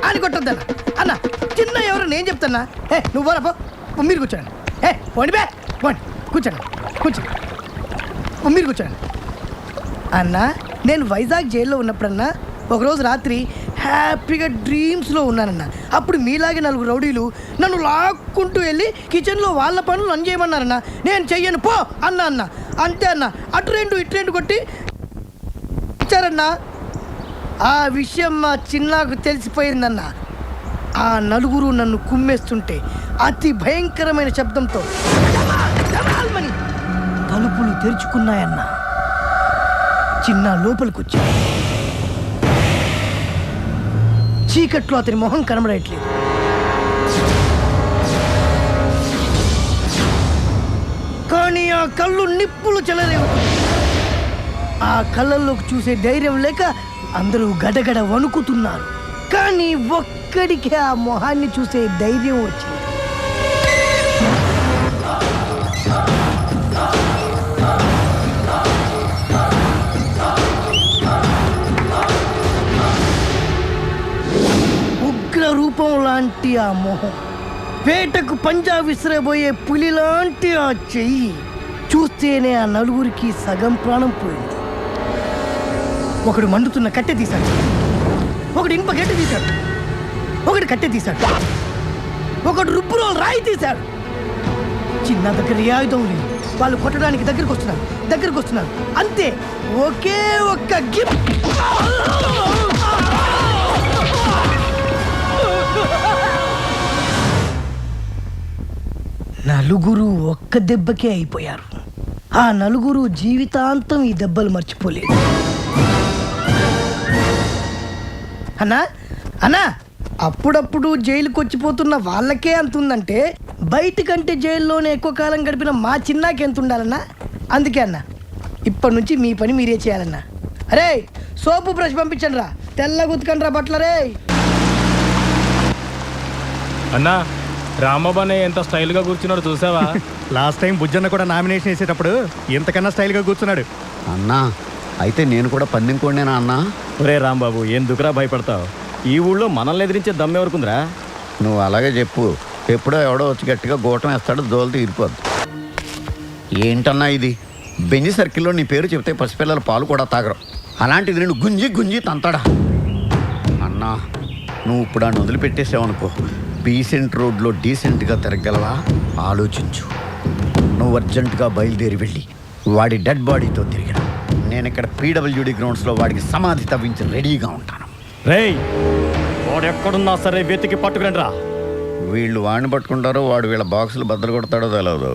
అని కొట్టద్దన్న అన్న చిన్న ఎవరు నేను చెప్తాన్నా నువ్వు పోరా పో మీరు కూర్చోండి పోండి బే పోండి కూర్చోండి మీరు కూర్చోండి అన్న నేను వైజాగ్ జైల్లో ఉన్నప్పుడన్నా ఒకరోజు రాత్రి హ్యాపీగా డ్రీమ్స్లో ఉన్నానన్న. అప్పుడు మీలాగే 4 రౌడీలు నన్ను లాక్కుంటూ వెళ్ళి కిచెన్లో వాళ్ళ పనులు నన్ను చేయమన్నారన్న. నేను చెయ్యను పో అన్న అంతే అన్న. అటు 2 ఇటు 2 కొట్టి ఇచ్చారన్న. ఆ విషయం మా చిన్నాకు తెలిసిపోయిందన్న. ఆ 4 నన్ను కుమ్మేస్తుంటే అతి భయంకరమైన శబ్దంతో తలుపులు తెరుచుకున్నాయన్న. చిన్న లోపలికొచ్చా. చీకట్లో అతని మొహం కనబడట్లేదు. కానీ ఆ కళ్ళు నిప్పులు చెలరేగుతుంది. ఆ కళ్ళల్లోకి చూసే ధైర్యం లేక అందరూ గడగడ వణుకుతున్నారు. కానీ ఒక్కడికే ఆ మొహాన్ని చూసే ధైర్యం వచ్చింది. ఉగ్ర రూపం లాంటి ఆ మొహం, వేటకు పంజా విసిరబోయే పులి లాంటి ఆ చెయ్యి చూస్తేనే ఆ 4 సగం ప్రాణం పోయింది. ఒకడు మండుతున్న కట్టె తీశాడు, ఒకడు ఇనుప గడ్డి తీశాడు, ఒకడు కట్టె తీశాడు, ఒకడు రుబ్బులో రాయి తీశాడు. చిన్న దగ్గర ఏ ఆయుధం లేదు. వాళ్ళు కొట్టడానికి దగ్గరకు వస్తున్నారు అంతే. ఒకే ఒక్క గిప్. నలుగురు ఒక్క దెబ్బకే అయిపోయారు. ఆ 4 జీవితాంతం ఈ దెబ్బలు మర్చిపోలేదు. అన్నా అప్పుడప్పుడు జైలుకి వచ్చిపోతున్న వాళ్ళకే అంత ఉందంటే బయటకంటే జైల్లోనే ఎక్కువ కాలం గడిపిన మా చిన్నాకి ఎంత ఉండాలన్నా. అందుకే అన్న ఇప్పటి నుంచి మీ పని మీరే చేయాలన్నా. అరే సోపు బ్రష్ పంపించండి రా, తెల్లగా ఉతకండి రా బట్టలు. రే అన్నా రామబానే ఎంత స్టైల్గా కూర్చున్నాడు చూసావా? లాస్ట్ టైం బుజ్జన్న కూడా నామినేషన్ వేసేటప్పుడు ఇంతకన్నా స్టైల్గా కూర్చున్నాడు. అన్నా అయితే నేను కూడా పందెం కోడినేనా అన్నా? ఒరే రాంబాబు ఎందుకురా భయపడతావు? ఈ ఊళ్ళో మనల్ని ఎదిరించే దమ్మెవరకుందిరా? నువ్వు అలాగే చెప్పు. ఎప్పుడో ఎవడో వచ్చి గట్టిగా గోటం వేస్తాడు, దోలు తీరిపోద్దు. ఏంటన్నా ఇది? బెంజి సర్కిల్లో నీ పేరు చెప్తే పసిపిల్లల పాలు కూడా తాగరు. అలాంటిది నేను గుంజి తంతాడా? అన్నా నువ్వు ఇప్పుడు ఆయన వదిలిపెట్టేసావనుకో, డీసెంట్ రోడ్లో డీసెంట్గా తిరగలవా? ఆలోచించు. నువ్వు అర్జెంటుగా బయలుదేరి వెళ్ళి వాడి డెడ్ బాడీతో తిరిగిన నేను ఇక్కడ పీడబ్ల్యూడి గ్రౌండ్స్లో వాడికి సమాధి తవ్వించి రెడీగా ఉంటాను. రేయ్ వాడు ఎక్కడున్నా సరే వెతికి పట్టుకురండి రా. వీళ్ళు వాడిని పట్టుకుంటారో వాడు వీళ్ళ బాక్సులు బద్దలు కొడతాడో తెలియదు.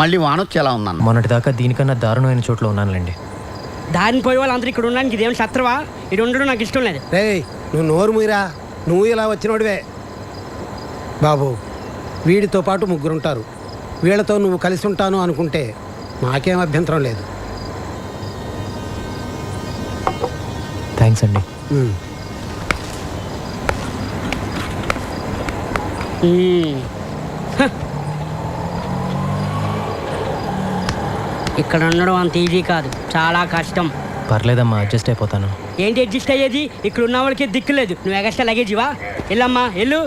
మళ్ళీ వానొచ్చి ఎలా ఉందన్న? మొన్నటిదాకా దీనికన్నా దారుణమైన చోట్ల ఉన్నానులేండి. దారిని పోయే వాళ్ళందరూ ఇక్కడ ఉండడానికి ఇదేం శత్రువా? ఇది ఉండడం నాకు ఇష్టం లేదు. రే నువ్వు నోరు మూయరా. నువ్వు ఇలా వచ్చినోడివే బాబు. వీడితో పాటు 3 ఉంటారు. వీళ్ళతో నువ్వు కలిసి ఉంటాను అనుకుంటే నాకేం అభ్యంతరం లేదు. థ్యాంక్స్ అండి. ఇక్కడ ఉండడం అంత ఈజీ కాదు, చాలా కష్టం. పర్లేదమ్మా, అడ్జస్ట్ అయిపోతాను. ఏంటి అడ్జస్ట్ అయ్యేది? ఇక్కడ ఉన్న వాళ్ళకి దిక్కు లేదు. నువ్వు ఎగస్ట్రా లగేజివా? వెళ్ళమ్మా వెళ్ళు.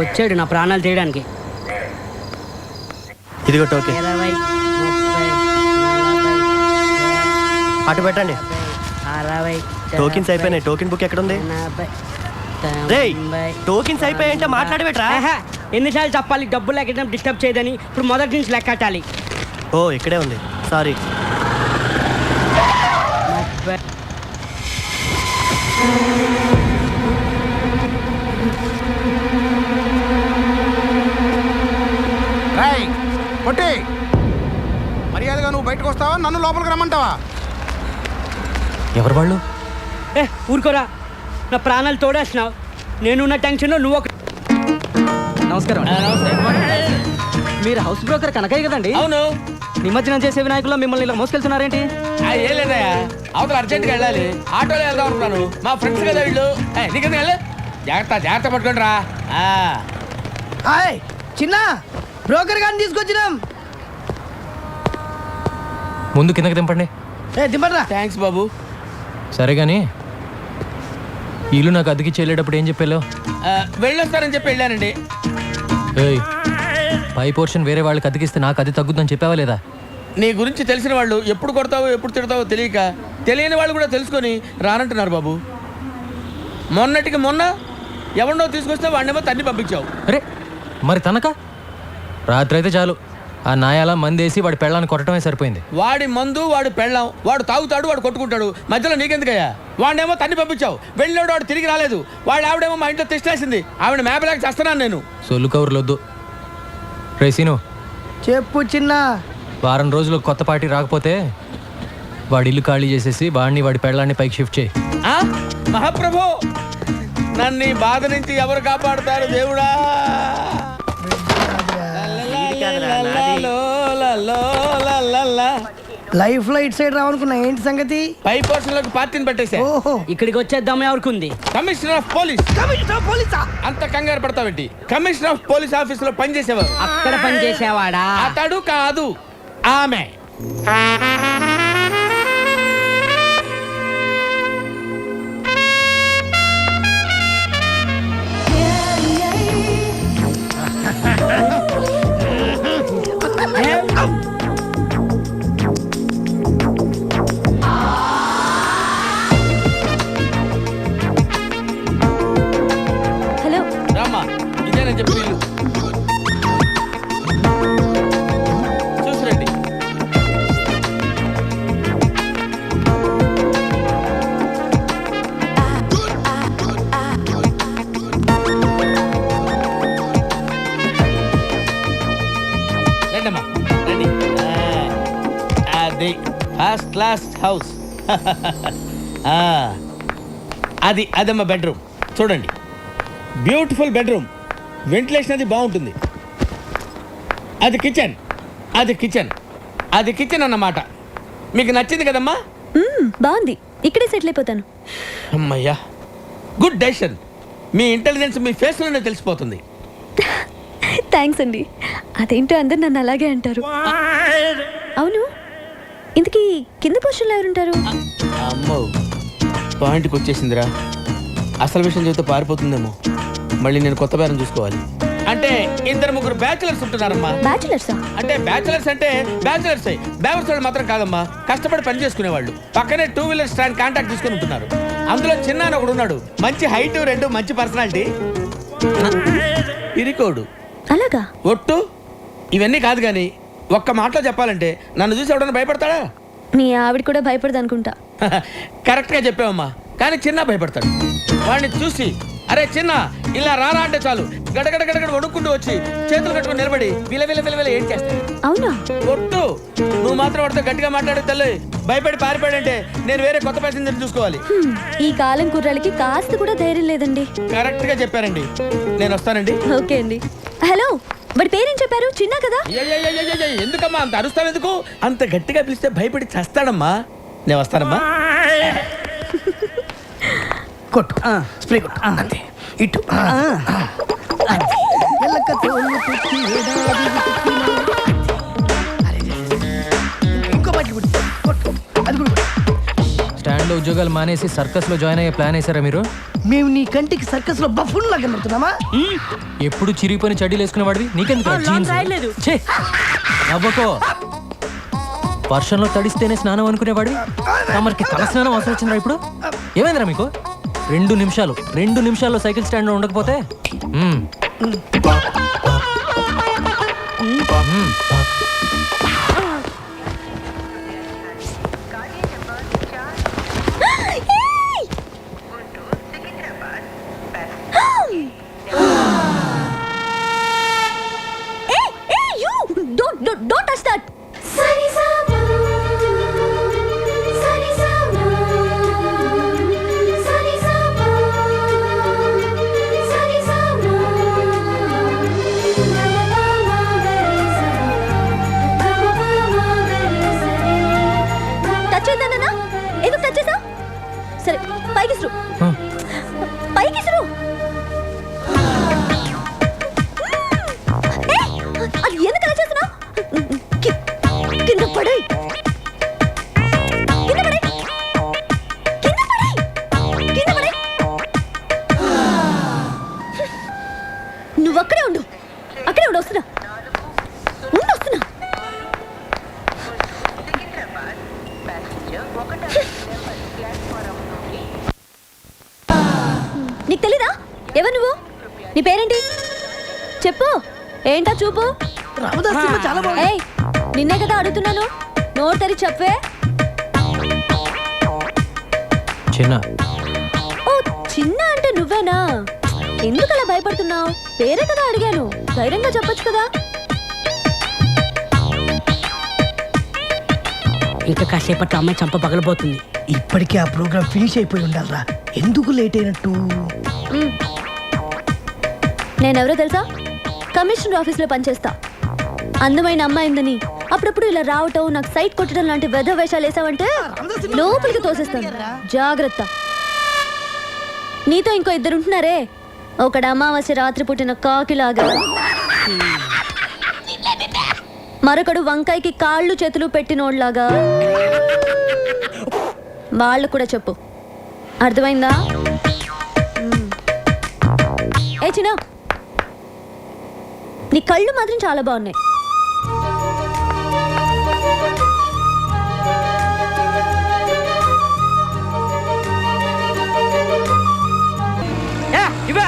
వచ్చాడు నా ప్రాణాలు తీయడానికి. ఇదిగో టోకెన్. 20, 30, 40, అటు పెట్టండి. 60. టోకెన్స్ అయిపోయినాయి. టోకెన్ బుక్ ఎక్కడ ఉంది? టోకెన్స్ అయిపోయాయంటే మాట్లాడబెట్రా. ఎన్నిసార్లు చెప్పాలి డబ్బులు లేక డిస్టర్బ్ చేయదని? ఇప్పుడు మొదటి నుంచి లెక్కటాలి. ఓ ఇక్కడే ఉంది, సారీ. పొట్టి మర్యాదగా నువ్వు బయటకు వస్తావా, నన్ను లోపలికి రమ్మంటావా? ఎవరు వాళ్ళు? ఊరుకోరా, నా ప్రాణాలు తోడేస్తున్నావు. నేనున్న టెన్షన్లో నువ్వు ఒక... నమస్కారం. మీరు హౌస్ బ్రోకర్ కనకయ్య కదండి? అవును. నిమజ్జనం చేసే వినాయకుల్లో మిమ్మల్ని ఇలా మోసుకెళ్తున్నారేంటి? ఏం లేదయ్యా, అవతల అర్జెంట్గా వెళ్ళాలి, ఆటోలో వెళ్దాం అనుకున్నాను. మా ఫ్రెండ్స్ కదా వీళ్ళు. నీకెందుకు వెళ్ళి జాగ్రత్త పట్టుకోండి రా. చిన్న బ్రోకర్ గారిని తీసుకొచ్చినాం. ముందు కిందకి దింపండి. దింపండి. థ్యాంక్స్ బాబు. సరే కానీ ఇల్లు నాకు అద్దెకి చెల్లేటప్పుడు ఏం చెప్పాలో? వెళ్ళొస్తానని చెప్పి వెళ్ళానండి. ఏయ్, పై పోర్షన్ వేరే వాళ్ళకి అద్దెకిస్తే నాకు అది తగ్గుద్దని చెప్పావా లేదా? నీ గురించి తెలిసిన వాళ్ళు ఎప్పుడు కొడతావో ఎప్పుడు తిడతావో తెలియక తెలియని వాళ్ళు కూడా తెలుసుకొని రానంటున్నారు బాబు. మొన్నటికి మొన్న ఎవరినో తీసుకొస్తే వాడినేమో తన్ని పంపించావు. అరే మరి తనక రాత్రి అయితే చాలు ఆ నాయాల మందేసి వాడి పెళ్ళాన్ని కొట్టడమే సరిపోయింది. వాడి మందు వాడు పెళ్ళాం, వాడు తాగుతాడు, వాడు కొట్టుకుంటాడు, మధ్యలో నీకెందుకయ్యా? వాడినేమో తన్ని పంపించావు, వెళ్ళినాడు వాడు తిరిగి రాలేదు, వాడు ఆవిడేమో మా ఇంట్లో తెచ్చేసింది, ఆవిడ మేపలేక చేస్తున్నాను నేను. సొల్లు కవర్లొద్దు. రేసీను చెప్పు చిన్న. వారం రోజులు కొత్త పార్టీ రాకపోతే వాడి ఇల్లు ఖాళీ చేసేసి వాడిని వాడి పెళ్ళాన్ని పైకి షిఫ్ట్ చేయి. మహాప్రభు, నన్ను ఈ బాధ నుంచి ఎవరు కాపాడుతారు దేవుడా? లైఫ్ లో ఇటు సైడ్ రావనుకున్నా, ఏంటి సంగతి? పై పోర్షన్ లోకి పార్టీని పెట్టేశా. ఓహో, ఇక్కడికి వచ్చేద్దాం ఎవరికి? Commissioner of police. పోలీసా? అంత కంగారు పడతావేంటి? కమిషనర్ ఆఫ్ పోలీస్ ఆఫీస్ లో పనిచేసేవారు. అక్కడ పని చేసేవాడా? అతడు కాదు, ఆమె. హలో రామ్మా, ఇదేనని చెప్పి ఇల్లు చూసిరండి. రండమ్మా, రండి. అది ఫస్ట్ క్లాస్ హౌస్. అదమ్మా బెడ్రూమ్. చూడండి, బ్యూటిఫుల్ బెడ్రూమ్, వెంటిలేషన్ అది బాగుంటుంది. అది కిచెన్, అది కిచెన్, అది కిచెన్ అన్నమాట. మీకు నచ్చింది కదమ్మా? బాగుంది, ఇక్కడే సెటిల్ అయిపోతాను. అమ్మయ్యా, గుడ్ డెసిషన్. మీ ఇంటెలిజెన్స్ మీ ఫేస్లోనే తెలిసిపోతుంది. థ్యాంక్స్ అండి. అదేంటో అందరు నన్ను అలాగే అంటారు. అవును, ఇంతకీ కింద పోర్షన్లో ఎవరుంటారు? అమ్మో, పాయింట్కి వచ్చేసిందిరా. అసలు విషయం చెబితే పారిపోతుందేమో. మళ్ళీ నేను కొత్త బేరం చూసుకోవాలి. అంటే ఇద్దరు ముగ్గురు బ్యాచులర్స్ ఉంటున్నారమ్మా. బ్యాచులర్సా? అంటే బ్యాచులర్స్ బ్యాచులర్స్ వాళ్ళు మాత్రం కాదమ్మా, కష్టపడి పని చేసుకునేవాళ్ళు. పక్కనే 2 వీలర్ స్టాండ్ కాంటాక్ట్ తీసుకుని ఉంటున్నారు. అందులో చిన్న అని ఒకడు ఉన్నాడు, మంచి హైట్, 2 మంచి పర్సనాలిటీ, ఇరికోడు. అలాగా? ఒట్టు. ఇవన్నీ కాదు కానీ ఒక్క మాటలో చెప్పాలంటే నన్ను చూసి ఎవడన్నా భయపడతాడా? మీ ఆవిడ కూడా భయపడదు అనుకుంటా. కరెక్ట్గా చెప్పావమ్మా, కానీ చిన్న భయపడతాడు. వాడిని చూసి అరే చిన్న ఇలా రారా అంటే చాలు గడగడ గడగడ వణుక్కుంటూ వచ్చి చేతులు కట్టుకుని నిలబడి విలవిల ఏం చేస్తాడు. అవునా? ఒట్టు. నువ్వు మాత్రం వాడితో గట్టిగా మాట్లాడే తల్లి, భయపడి పారిపోయాడంటే నేను వేరే కొత్త ప్యాసింజర్ చూసుకోవాలి. ఈ కాలం కుర్రాళ్ళకి కాస్త కూడా ధైర్యం లేదండి. కరెక్ట్ గా చెప్పారండి. నేను వస్తానండి. ఓకే అండి. హలో, వాడి పేరేం చెప్పారు? చిన్న కదా? ఎందుకమ్మా అంత అరుస్తావు? ఎందుకు అంత గట్టిగా పిలిస్తే భయపడి చేస్తాడమ్మా. నేను వస్తానమ్మా. కొట్టు, స్ప్రే కొట్టు, అంతే. ఇటు ఇంకో బట్టి కొట్టు, అది కూడా. స్టాండ్లో ఉద్యోగాలు మానేసి సర్కస్లో జాయిన్ అయ్యే ప్లాన్ వేసారా మీరు? మేము నీ కంటికి సర్కస్ లో బఫూన్ లాగా కనబడుతున్నామా? ఎప్పుడు చిరిగిపోయిన చడ్డీలు వేసుకునేవాడివి, నీకెందుకు? నవ్వకో. వర్షంలో తడిస్తేనే స్నానం అనుకునేవాడివి, తమరికి తల స్నానం అవసరం వచ్చిందిరా ఇప్పుడు? ఏమైందిరా మీకు? 2 నిమిషాల్లో సైకిల్ స్టాండ్లో ఉండకపోతే Don't touch that. నువ్వు అక్కడే ఉండు, అక్కడే ఉండు, వస్తున్నా వస్తున్నా. నీకు తెలీదా ఎవరు నువ్వు? నీ పేరేంటి చెప్పు. ఏంటా చూపు? రామదాస్ సినిమా చాలా బాగుంది. ఏయ్, నిన్నే కదా అడుగుతున్నాను, నోరు తెరి చెప్పే. చిన్న ఓ చిన్న అంటే నువ్వేనా? ఎందుకు అలా భయపడుతున్నావు? పేరే కదా అడిగాను, ధైర్యంగా చెప్పొచ్చు కదా. ఇంకా కాసేపట్లో అమ్మాయి చంప పగలబోతుంది. ఇప్పటికే ఆ ప్రోగ్రామ్ ఫినిష్ అయిపోయి ఉండాలరా, ఎందుకు లేట్ అయినట్టు? నేనెవరో తెలుసా? కమిషనర్ ఆఫీస్లో పనిచేస్తా. అందమైన అమ్మాయిందని అప్పుడప్పుడు ఇలా రావటం, నాకు సైట్ కొట్టడం లాంటి వెధ వేషాలు వేసావంటే లోపలికి తోసేస్తాను, జాగ్రత్త. నీతో ఇంకో ఇద్దరు ఉంటున్నారే, ఒకడు అమావాస్య రాత్రి పుట్టిన కాకిలాగా, మరొకడు వంకాయకి కాళ్ళు చేతులు పెట్టినోడ్లాగా. వాళ్ళు కూడా చెప్పు, అర్థమైందా? ఏ చిన్న, నీ కళ్ళు మాత్రం చాలా బాగున్నాయి. ఇవా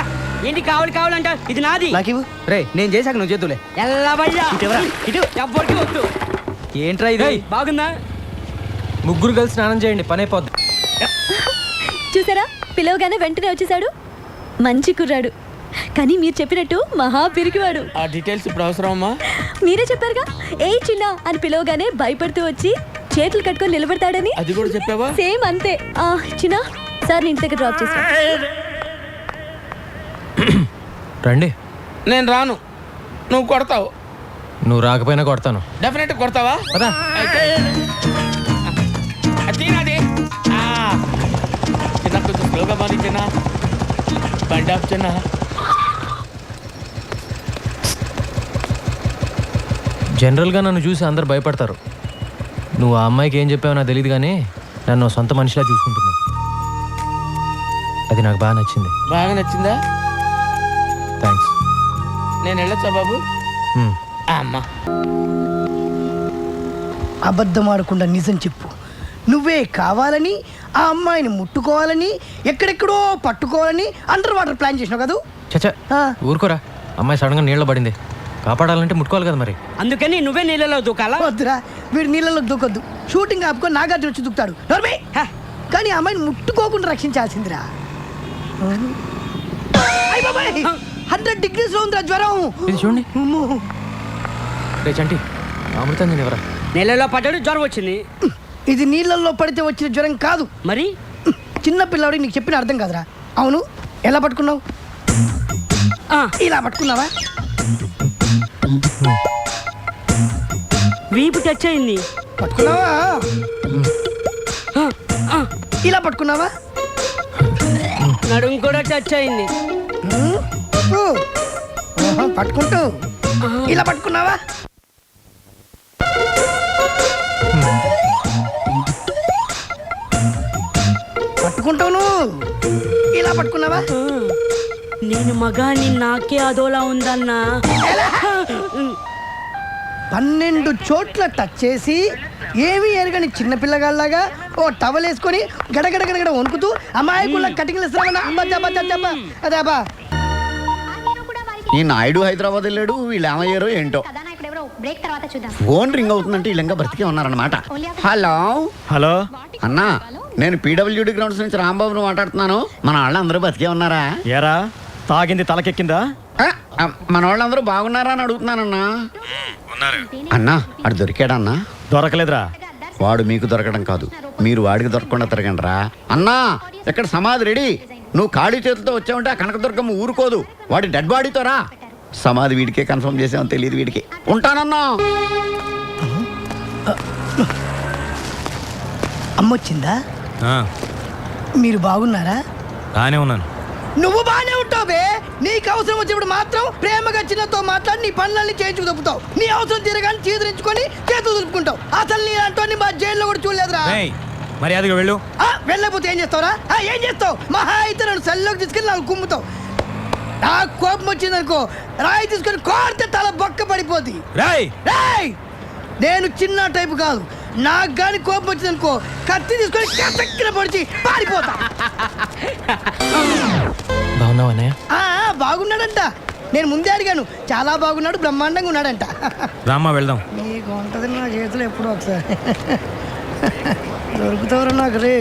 ఏంటి కావాలంట? ఇది నాది. నాకు ఇవ్వు. రే నేను చేశాక నువ్వు చేతులే. ఎల్లబయ్యా ఇటు ఎవ్వరికి వద్దు. ఏంట్రా ఇది? బాగుందా? ముగ్గురు కలిసి స్నానం చేయండి, పని అయిపోద్ది. చూసారా, పిలవగానే వెంటనే వచ్చేసాడు. మంచి కుర్రాడు, కానీ మీరు చెప్పినట్టు మహా పిరికివాడు. ఆ డీటెయిల్స్ ఇప్పుడు అవసరం అమ్మా? మీరే చెప్పారుగా, ఏ చిన్న అని పిలవగానే భయపడుతూ వచ్చి చేతులు కట్టుకొని నిలబడతాడని. అది కూడా చెప్పావా? సేమ్ అంతే. చిన్న సార్ నీ ఇంటి దగ్గర డ్రాప్ చేస్తా. రండి. నేను రాను, నువ్వు కొడతావు. నువ్వు రాకపోయినా కొడతాను. డెఫినెట్ కొడతావా? పదా. అయితే తినది చిన్న, కొంచెం స్లోగా మరి చిన్న, బండి ఆఫ్ చిన్న. జనరల్గా నన్ను చూసి అందరు భయపడతారు. నువ్వు ఆ అమ్మాయికి ఏం చెప్పావో నాకు తెలియదు, కానీ నన్ను సొంత మనిషిలా చూసుకుంటుంది. అది నాకు బాగా నచ్చింది. బాగా నచ్చిందా? థ్యాంక్స్. నేను వెళ్ళొచ్చా బాబు? అమ్మా, అబద్ధం ఆడకుండా నిజం చెప్పు. నువ్వే కావాలని ఆ అమ్మాయిని ముట్టుకోవాలని, ఎక్కడెక్కడో పట్టుకోవాలని అండర్ వాటర్ ప్లాన్ చేసినావు కదా? చచ్చా, ఊరుకోరా. అమ్మాయి సడన్గా నీళ్ళ పడింది, కాపాడాలంటే ముట్టుకోవాలి కదా మరి. అందుకని నువ్వే నీళ్ళలో దూకాలా? వద్దురా, వీడు నీళ్ళలో దూకొద్దు. షూటింగ్ ఆపుకొని నాగార్జున వచ్చి దూకుతాడు. నోర్మే. కానీ ఆ అమ్మాయిని ముట్టుకోకుండా రక్షించాల్సిందిరా. 100 degrees లో ఉందిరా జ్వరం. ఇది చూడండి. రే చంటి, అమృతం ఎవరా? నీళ్ళలో పడ్డాడు, జ్వరం వచ్చింది. ఇది నీళ్ళల్లో పడితే వచ్చిన జ్వరం కాదు. మరి చిన్న పిల్లవాడికి నీకు చెప్పిన అర్థం కాదురా. అవును, ఎలా పట్టుకున్నావు? ఇలా పట్టుకున్నావా? వీపు టచ్ అయింది. పట్టుకున్నావా? ఇలా పట్టుకున్నావా? నడుము కూడా టచ్ అయింది. పట్టుకుంటూ ఇలా పట్టుకున్నావా? పట్టుకుంటావు. ఇలా పట్టుకున్నావా? నేను మగాని, నాకే అదోలా ఉందన్నా. 12 చోట్ల టచ్ చేసి ఏమీ ఎరగని చిన్నపిల్లగాళ్ళలాగా ఓ టవల్ వేసుకొని గడగడగడగడ వణుకుతూ అమాయకుల కటికలు అదేబా. ఈ నాయుడు హైదరాబాద్ వెళ్ళాడు, వీళ్ళు ఏమయ్యారో ఏంటో. ఫోన్ రింగ్ అవుతుందంటే వీళ్ళంగా బ్రతికే ఉన్నారనమాట. హలో హలో అన్నా, నేను పీడబ్ల్యూడి గ్రౌండ్స్ నుంచి రాంబాబుని మాట్లాడుతున్నాను. మన వాళ్ళందరూ బతికే ఉన్నారా? ఏరా, తాగింది తలకెక్కిందా? మన వాళ్ళందరూ బాగున్నారా అని అడుగుతున్నానన్నా. అన్నా, అడు దొరికాడన్నా? దొరకలేదురా. వాడు మీకు దొరకడం కాదు, మీరు వాడికి దొరకకుండా తిరగండి రా. అన్నా, ఇక్కడ సమాధి రెడీ. నువ్వు ఖాళీ చేతులతో వచ్చావంటే ఆ కనకదుర్గమ్మ ఊరుకోదు. వాడి డెడ్ బాడీతో రా. సమాధి వీడికే కన్ఫర్మ్ చేసామని తెలియదు వీడికి. ఉంటానన్నా. అమ్మొచ్చిందా? మీరు బాగున్నారా? బాగానే ఉన్నాను. నువ్వు బాగానే ఉంటావు బే. నీకు అవసరం వచ్చినప్పుడు మాత్రం ప్రేమగా చిన్నతో మాట్లాడి నీ పనులన్నీ చేయించుకు తప్పుతావు. నీ అవసరం తీరగానే చీదరించుకొని చేతులు దులుపుకుంటావు. అసలు నీ అంటోని మా జైల్లో కూడా చూడలేదురా. మర్యాదగా వెళ్ళు. వెళ్ళకపోతే ఏం చేస్తావురా? ఏం చేస్తావు? మహా అయితే నన్ను సెల్లోకి తీసుకెళ్ళి నాకు కుమ్ముతావు. నాకు కోపం వచ్చిందనుకో రాయి తీసుకొని కోరితే తల బొక్క పడిపోద్ది. రాయ్ రేయ్! నేను చిన్న టైపు కాదు. నాకు కానీ కోపం వచ్చిందనుకో కత్తి తీసుకొని కసక్కిన పొడిచి పారిపోతా. బాగున్నావు అన్నయ్య? బాగున్నాడంట. నేను ముందే అడిగాను, చాలా బాగున్నాడు, బ్రహ్మాండంగా ఉన్నాడంట. రామ్మా వెళ్దాం. నీకు ఉంటుంది నా చేతులు ఎప్పుడో ఒకసారి దొరుకుతావురా నాకు రే.